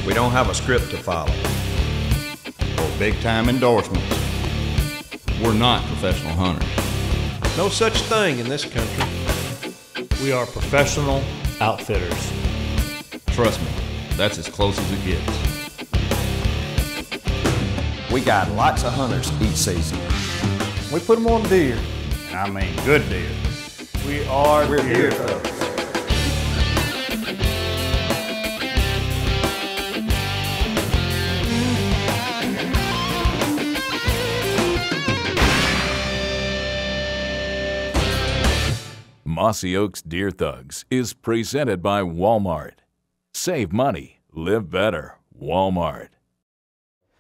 We don't have a script to follow. Or big-time endorsements. We're not professional hunters. No such thing in this country. We are professional outfitters. Trust me, that's as close as it gets. We got lots of hunters each season. We put them on deer. And I mean good deer. We're deer thugs. Mossy Oaks Deer Thugs is presented by Walmart. Save money, live better. Walmart.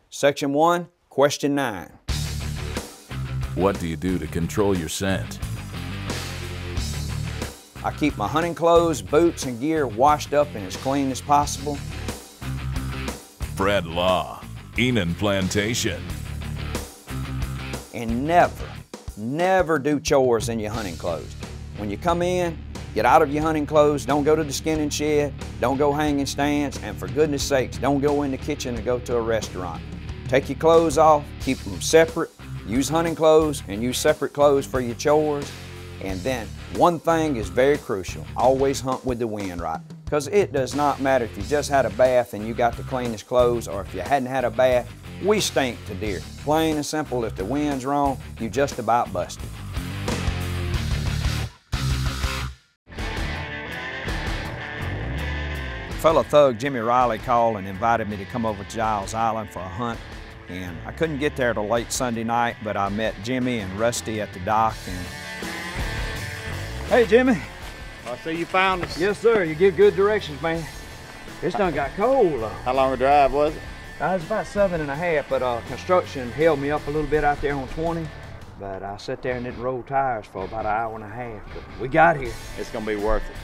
Section 1, question 9. What do you do to control your scent? I keep my hunting clothes, boots, and gear washed up and as clean as possible. Fred Law, Enon Plantation. And never do chores in your hunting clothes. When you come in, get out of your hunting clothes, don't go to the skinning shed, don't go hanging stands, and for goodness sakes, don't go in the kitchen and go to a restaurant. Take your clothes off, keep them separate, use hunting clothes and use separate clothes for your chores. And then one thing is very crucial, always hunt with the wind right. Because it does not matter if you just had a bath and you got the cleanest clothes, or if you hadn't had a bath, we stink to deer. Plain and simple, if the wind's wrong, you just about busted. Fellow thug Jimmy Riley called and invited me to come over to Giles Island for a hunt, and I couldn't get there till late Sunday night, but I met Jimmy and Rusty at the dock. And hey, Jimmy. I see you found us. Yes, sir. You give good directions, man. It's done got cold. How long a drive was it? It was about 7.5, but construction held me up a little bit out there on 20. But I sat there and didn't roll tires for about 1.5 hours. But we got here. It's gonna be worth it.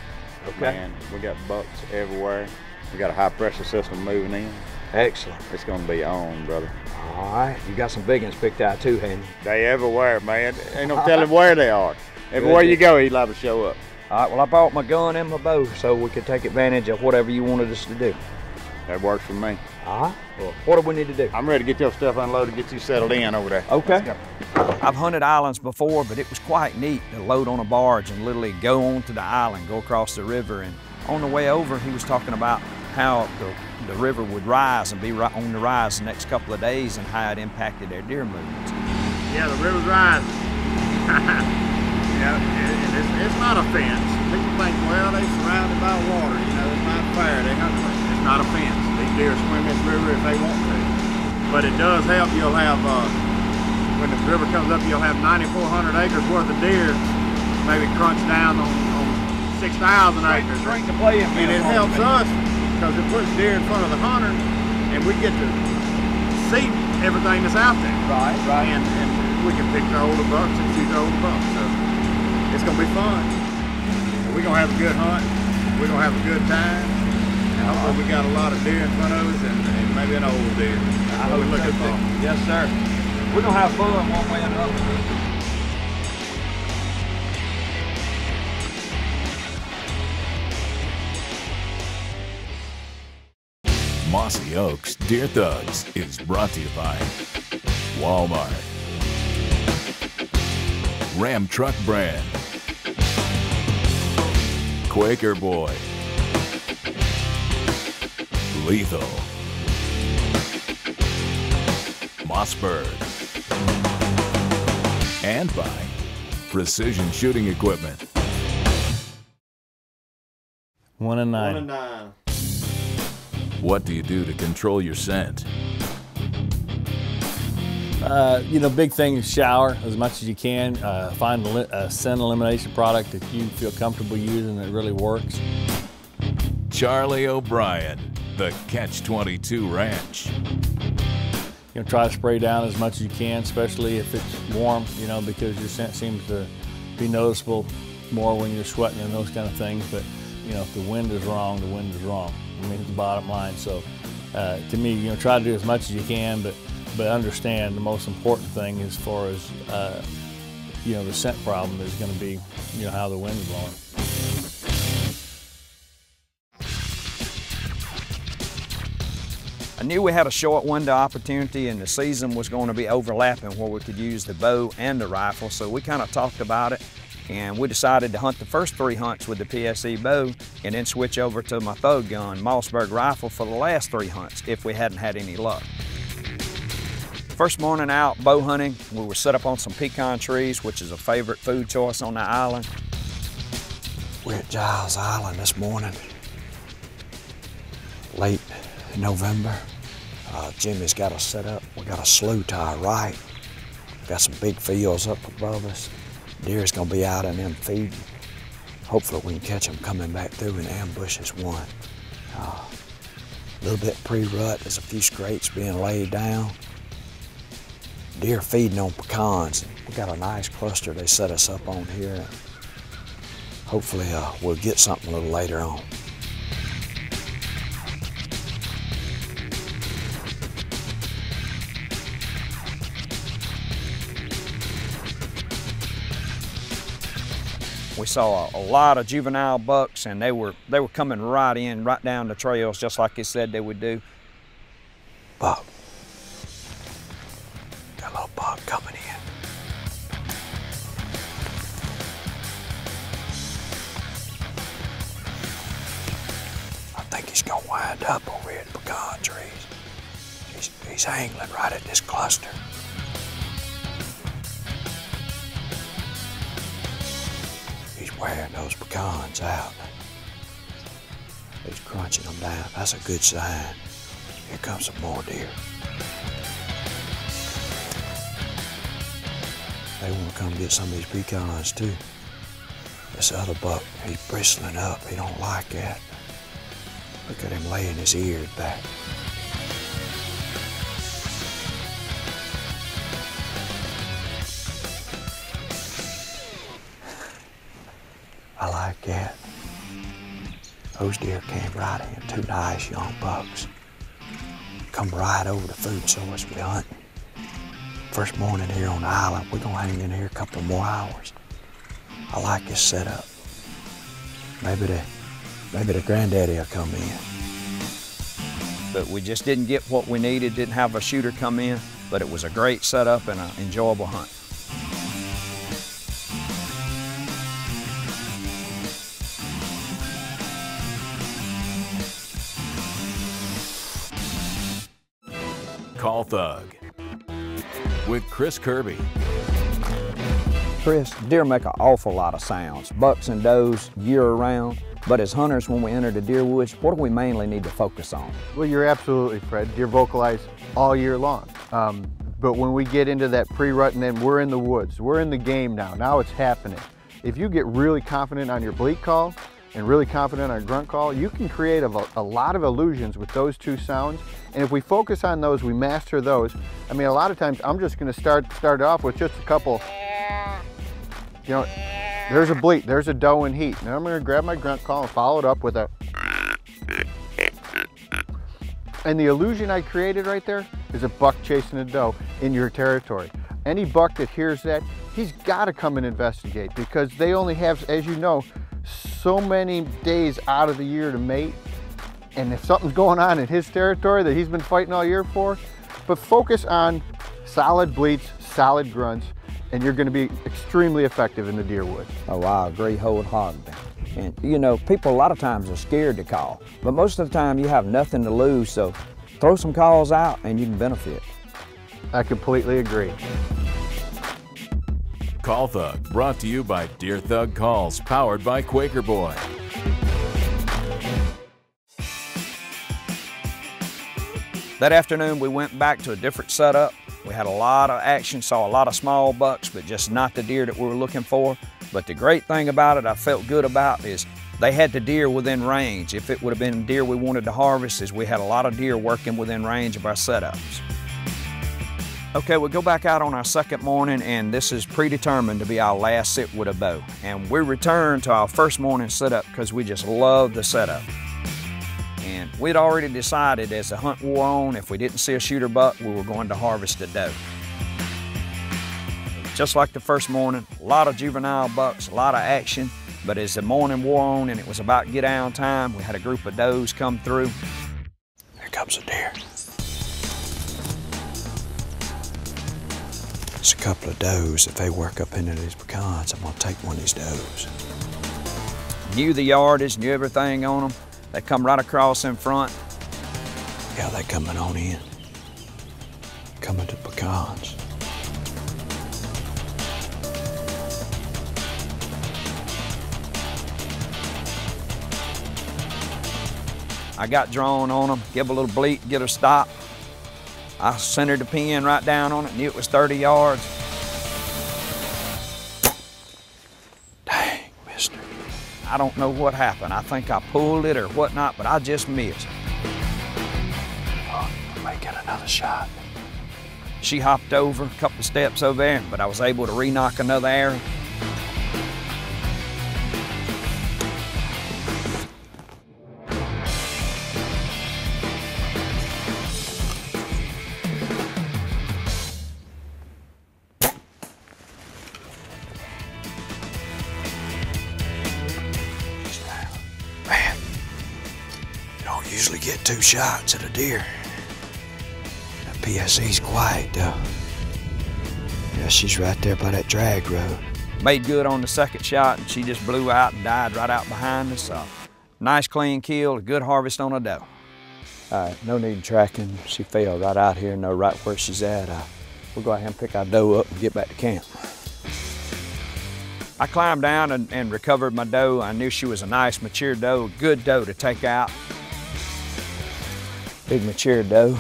Okay. Man, we got bucks everywhere. We got a high pressure system moving in. Excellent. It's gonna be on, brother. All right. You got some big ones picked out too, haven't you? They everywhere, man. Ain't no telling where they are. Everywhere you go, he's liable to show up. All right. Well, I bought my gun and my bow so we could take advantage of whatever you wanted us to do. That works for me. All right. Well, what do we need to do? I'm ready to get your stuff unloaded, get you settled in over there. Okay. I've hunted islands before, but it was quite neat to load on a barge and literally go onto the island, go across the river. And on the way over, he was talking about how the river would rise and be right on the rise the next couple of days and how it impacted their deer movements. Yeah, the river's rising. Yeah, it's not a fence. People think, well, they're surrounded by water, you know, it's not fair. It's not a fence. These deer swim this river if they want to. But it does help. You'll have, when the river comes up, you'll have 9,400 acres worth of deer, maybe crunch down on 6,000 acres. Drink to play in. And it helps us because it puts deer in front of the hunter, and we get to see everything that's out there. Right. And we can pick the older bucks and shoot the older bucks. So it's gonna be fun. We're gonna have a good hunt. We're gonna have a good time. And hopefully we got a lot of deer in front of us and maybe an old deer. That's what we're looking for. Yes, sir. We're gonna have fun one way or another. Mossy Oaks Deer Thugs is brought to you by Walmart, Ram Truck Brand, Quaker Boy, Lethal, Mossberg, and by Precision Shooting Equipment. 1 and 9. 1 and 9. What do you do to control your scent? Big thing is shower as much as you can. Find a scent elimination product that you feel comfortable using that really works. Charlie O'Brien, the Catch-22 Ranch. Try to spray down as much as you can, especially if it's warm, because your scent seems to be noticeable more when you're sweating and those kind of things. But, if the wind is wrong, the wind is wrong. It's the bottom line. So to me, try to do as much as you can, but understand the most important thing as far as, the scent problem is going to be, how the wind is blowing. I knew we had a short window opportunity and the season was going to be overlapping where we could use the bow and the rifle, so we kind of talked about it and we decided to hunt the first 3 hunts with the PSE bow and then switch over to my thug gun, Mossberg rifle, for the last 3 hunts if we hadn't had any luck. First morning out bow hunting, we were set up on some pecan trees, which is a favorite food choice on the island. We're at Giles Island this morning, late November. Jimmy's got us set up. We got a slough to our right. Got some big fields up above us. Deer's gonna be out in them feeding. Hopefully we can catch them coming back through and ambush us one. A little bit pre-rut, there's a few scrapes being laid down. Deer feeding on pecans. We got a nice cluster they set us up on here. Hopefully we'll get something a little later on. We saw a lot of juvenile bucks, and they were coming right down the trails, just like they said they would do. Buck. Got a little buck coming in. I think he's gonna wind up over here at the pecan trees. He's angling right at this cluster. He's wearing those pecans out. He's crunching them down. That's a good sign. Here comes some more deer. They want to come get some of these pecans too. This other buck, he's bristling up. He don't like that. Look at him laying his ears back. I like that. Those deer came right in, 2 nice young bucks. Come right over the food source we're hunting. First morning here on the island, we're gonna hang in here a couple more hours. I like this setup. Maybe the granddaddy will come in. But we just didn't get what we needed, didn't have a shooter come in, but it was a great setup and an enjoyable hunt. Call Thug with Chris Kirby. Chris, deer make an awful lot of sounds, bucks and does year-round. But as hunters, when we enter the deer woods, what do we mainly need to focus on? Well, you're absolutely, Fred. Deer vocalize all year long. But when we get into that pre-rut and then we're in the woods, we're in the game now. Now it's happening. If you get really confident on your bleat call and really confident on your grunt call, you can create a lot of illusions with those 2 sounds. And if we focus on those, we master those. I mean, a lot of times I'm just gonna start off with just a couple, you know, there's a bleat, there's a doe in heat. Now I'm gonna grab my grunt call and follow it up with a, and the illusion I created right there is a buck chasing a doe in your territory. Any buck that hears that, he's gotta come and investigate, because they only have, as you know, so many days out of the year to mate. And if something's going on in his territory that he's been fighting all year for, but focus on solid bleats, solid grunts, and you're gonna be extremely effective in the deer woods. Oh, I agree wholeheartedly. And you know, people a lot of times are scared to call, but most of the time you have nothing to lose, so throw some calls out and you can benefit. I completely agree. Call Thug, brought to you by Deer Thug Calls, powered by Quaker Boy. That afternoon, we went back to a different setup. We had a lot of action, saw a lot of small bucks, but just not the deer that we were looking for. But the great thing about it, I felt good about, is they had the deer within range. If it would have been deer we wanted to harvest, is we had a lot of deer working within range of our setups. Okay, we go back out on our second morning, and this is predetermined to be our last sit with a bow. And we return to our first morning setup because we just love the setup. And we'd already decided as the hunt wore on, if we didn't see a shooter buck, we were going to harvest a doe. Just like the first morning, a lot of juvenile bucks, a lot of action, but as the morning wore on and it was about get down time, we had a group of does come through. Here comes a deer. couple of does. If they work up into these pecans, I'm gonna take one of these does. Knew the yardage, knew everything on them. They come right across in front. Yeah, they coming on in. Coming to pecans. I got drawn on them, give a little bleat, get her stop. I centered the pin right down on it, knew it was 30 yards. Dang, mister. I don't know what happened. I think I pulled it or whatnot, but I just missed. Oh, I may get another shot. She hopped over a couple of steps over there, but I was able to re-knock another arrow. Man, you don't usually get 2 shots at a deer. That PSE's quiet though. Yeah, she's right there by that drag road. Made good on the second shot and she just blew out and died right out behind us. Nice clean kill, a good harvest on a doe. All right, no need tracking. She fell right out here, know right where she's at. We'll go ahead and pick our doe up and get back to camp. I climbed down and recovered my doe. I knew she was a nice mature doe, a good doe to take out. Big mature doe.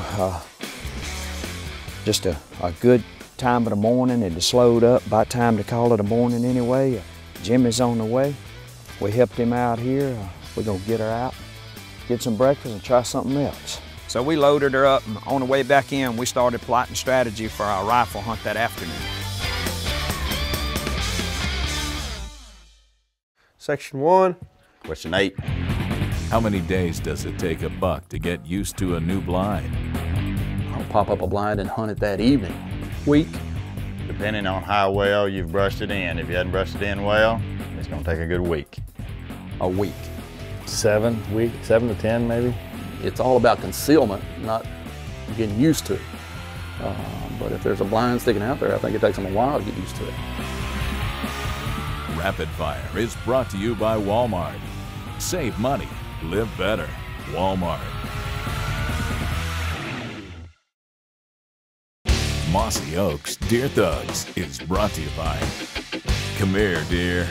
Just a good time of the morning. It had slowed up by time to call it a morning anyway. Jimmy's on the way. We helped him out here. We're gonna get her out, get some breakfast and try something else. So we loaded her up and on the way back in, we started plotting strategy for our rifle hunt that afternoon. Section 1. Question 8. How many days does it take a buck to get used to a new blind? I'll pop up a blind and hunt it that evening. Week. Depending on how well you've brushed it in. If you hadn't brushed it in well, it's gonna take a good week. A week. 7 to 10 maybe. It's all about concealment, not getting used to it. But if there's a blind sticking out there, I think it takes them a while to get used to it. Rapid Fire is brought to you by Walmart. Save money, live better. Walmart. Mossy Oaks Deer Thugs is brought to you by Come Here, Deer.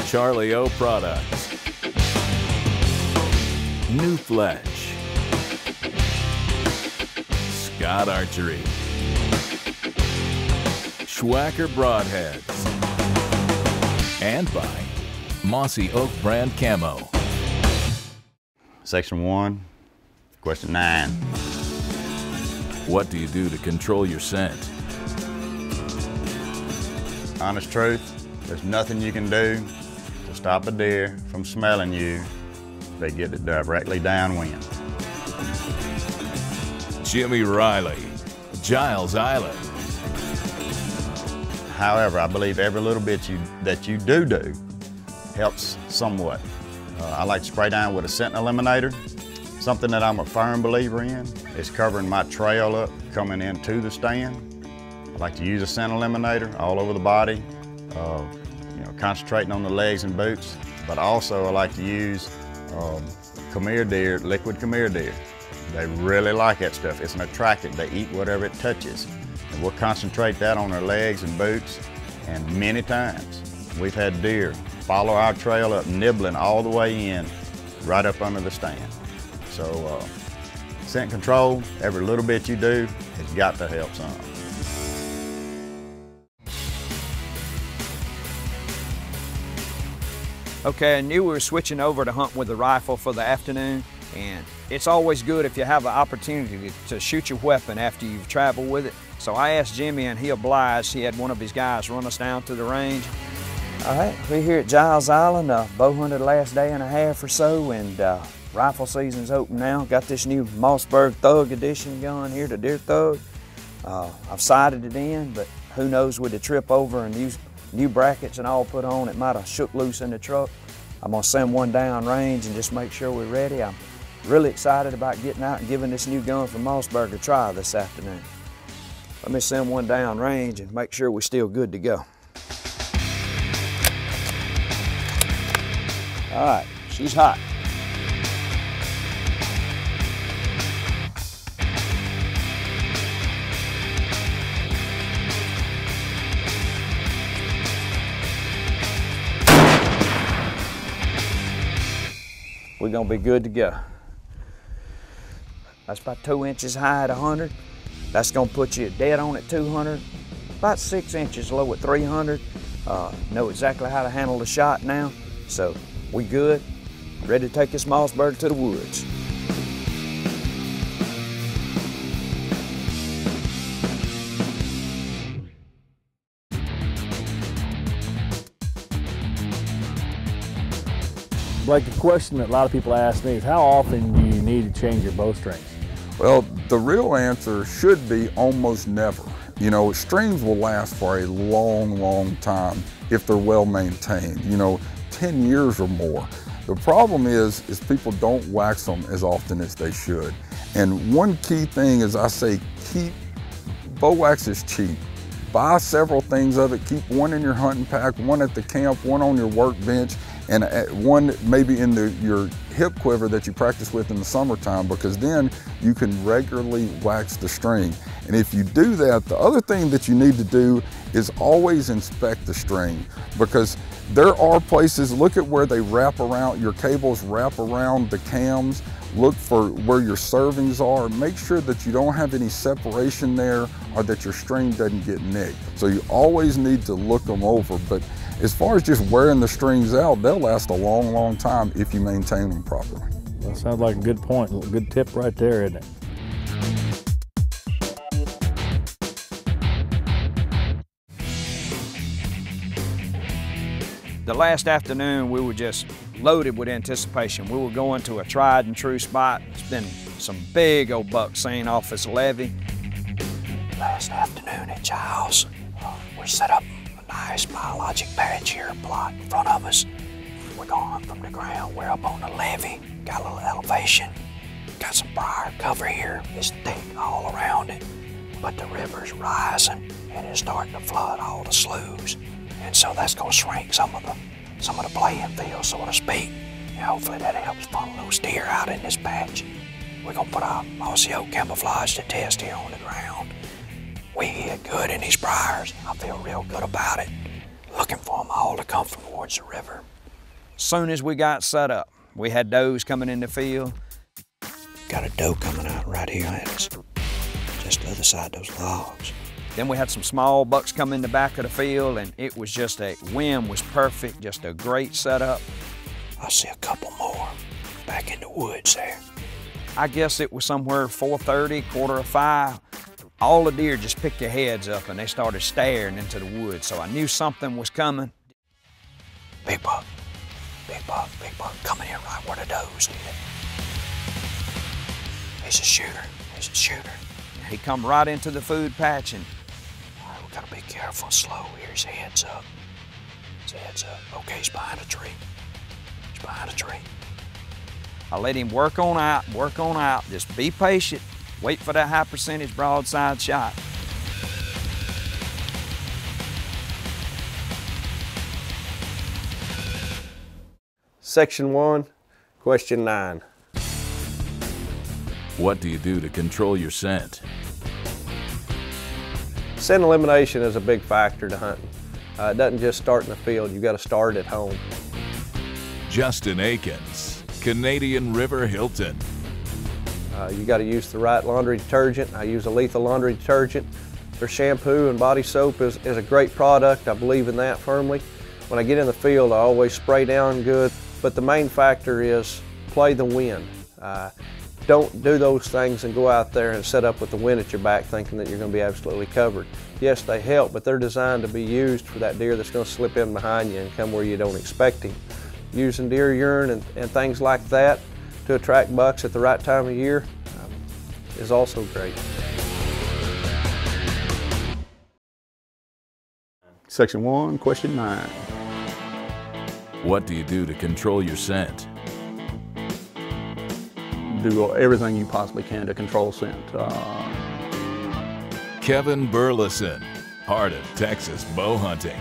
Charlie O Products. New Fletch. Scott Archery. Schwacker Broadheads. And by Mossy Oak Brand Camo. Section 1, question 9. What do you do to control your scent? Honest truth, there's nothing you can do to stop a deer from smelling you if they get it directly downwind. Jimmy Riley, Giles Island. However, I believe every little bit that you do helps somewhat. I like to spray down with a scent eliminator. Something that I'm a firm believer in is covering my trail up coming into the stand. I like to use a scent eliminator all over the body, concentrating on the legs and boots, but also I like to use Come Here Deer, liquid Come Here Deer. They really like that stuff. It's an attractant. They eat whatever it touches. And we'll concentrate that on their legs and boots, and many times we've had deer follow our trail up, nibbling all the way in, right up under the stand. So scent control, every little bit you do has got to help some. Okay, I knew we were switching over to hunt with the rifle for the afternoon, and it's always good if you have an opportunity to shoot your weapon after you've traveled with it. So I asked Jimmy and he obliged. He had one of his guys run us down to the range. All right, we're here at Giles Island, bow hunted last day and a half or so, and rifle season's open now. Got this new Mossberg Thug edition gun here, the Deer Thug. I've sighted it in, but who knows, with the trip over and new brackets and all put on, it might have shook loose in the truck. I'm gonna send one down range and just make sure we're ready. I'm really excited about getting out and giving this new gun from Mossberg a try this afternoon. Let me send one down range and make sure we're still good to go. All right, she's hot. We're gonna be good to go. That's about 2 inches high at 100. That's gonna put you dead on at 200. About 6 inches low at 300. Know exactly how to handle the shot now. So we good, ready to take this moss bird to the woods. Like the question that a lot of people ask me is, how often do you need to change your bowstrings? Well, the real answer should be almost never. You know, strings will last for a long, long time if they're well maintained, 10 years or more. The problem is people don't wax them as often as they should. And one key thing is I say bow wax is cheap. Buy several things of it, keep one in your hunting pack, one at the camp, one on your workbench, and one maybe in your hip quiver that you practice with in the summertime, because then you can regularly wax the string. And if you do that, the other thing that you need to do is always inspect the string, because there are places, look at where they wrap around, your cables wrap around the cams, look for where your servings are, make sure that you don't have any separation there or that your string doesn't get nicked. So you always need to look them over. But as far as just wearing the strings out, they'll last a long, long time if you maintain them properly. That sounds like a good point, a good tip right there, isn't it? The last afternoon, we were just loaded with anticipation. We were going to a tried and true spot. It's been some big old bucks seen off this levee. Last afternoon at Giles, we set up a nice biologic patch here plot in front of us. We're going from the ground, we're up on the levee, got a little elevation, got some briar cover here. It's thick all around it, but the river's rising and it's starting to flood all the sloughs. And so that's gonna shrink some of the playing field, so to speak. And hopefully that helps funnel those deer out in this patch. We're gonna put our mossy oak camouflage to test here on the ground. We hit good in these briars. I feel real good about it. Looking for them all to come from towards the river. As soon as we got set up, we had does coming in the field. Got a doe coming out right here at us, just the other side of those logs. Then we had some small bucks come in the back of the field, and it was just wind was perfect, just a great setup. I see a couple more back in the woods there. I guess it was somewhere 4:30, 4:45. All the deer just picked their heads up and they started staring into the woods, so I knew something was coming. Big buck, big buck, big buck, coming in right where the does did. He's a shooter, he's a shooter. He come right into the food patch, and we gotta be careful, slow here. His head's up. His head's up. Okay, he's behind a tree. He's behind a tree. I let him work on out, work on out. Just be patient. Wait for that high percentage broadside shot. Section 1, question 9. What do you do to control your scent? Scent elimination is a big factor to hunting. It doesn't just start in the field, you got to start at home. Justin Akins, Canadian River Hilton. You got to use the right laundry detergent. I use a lethal laundry detergent. Their shampoo and body soap is a great product. I believe in that firmly. When I get in the field, I always spray down good, but the main factor is play the wind. Don't do those things and go out there and set up with the wind at your back thinking that you're going to be absolutely covered. Yes, they help, but they're designed to be used for that deer that's going to slip in behind you and come where you don't expect him. Using deer urine and things like that to attract bucks at the right time of year is also great. Section 1, question 9. What do you do to control your scent? Do everything you possibly can to control scent. Kevin Burleson, heart of Texas bow hunting.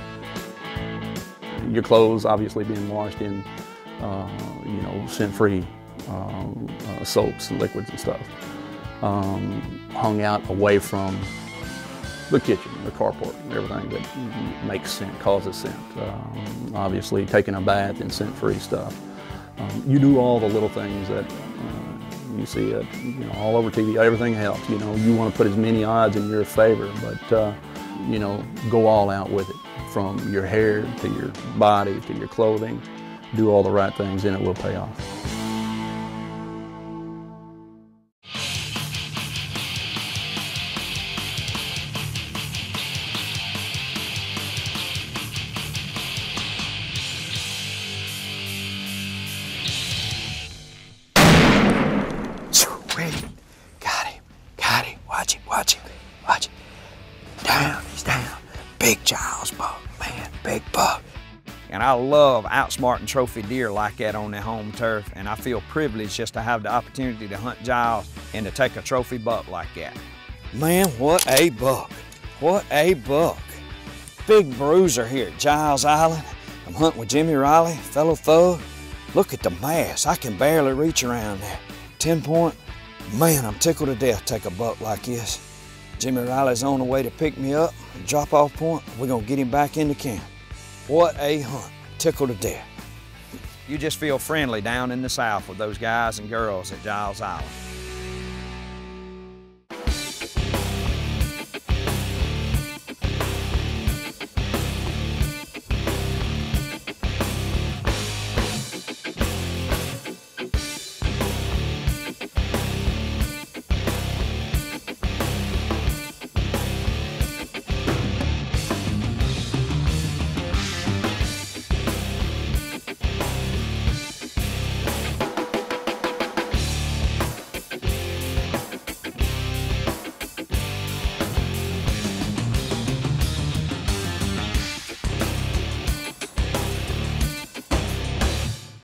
Your clothes obviously being washed in, you know, scent-free soaps and liquids and stuff. Hung out away from the kitchen, the carport, everything that makes scent, causes scent. Obviously taking a bath in scent-free stuff. You do all the little things that you see it, you know, all over TV. Everything helps. You know, you want to put as many odds in your favor, but you know, go all out with it. From your hair to your body to your clothing, do all the right things, and it will pay off. Got him, watch him, watch him, watch him. Down, he's down. Big Giles buck, man, big buck. And I love outsmarting trophy deer like that on their home turf, and I feel privileged just to have the opportunity to hunt Giles and to take a trophy buck like that. Man, what a buck, what a buck. Big bruiser here at Giles Island. I'm hunting with Jimmy Riley, fellow thug. Look at the mass, I can barely reach around there. 10 point, man, I'm tickled to death to take a buck like this. Jimmy Riley's on the way to pick me up, drop off point. We're gonna get him back into camp. What a hunt, tickled to death. You just feel friendly down in the South with those guys and girls at Giles Island.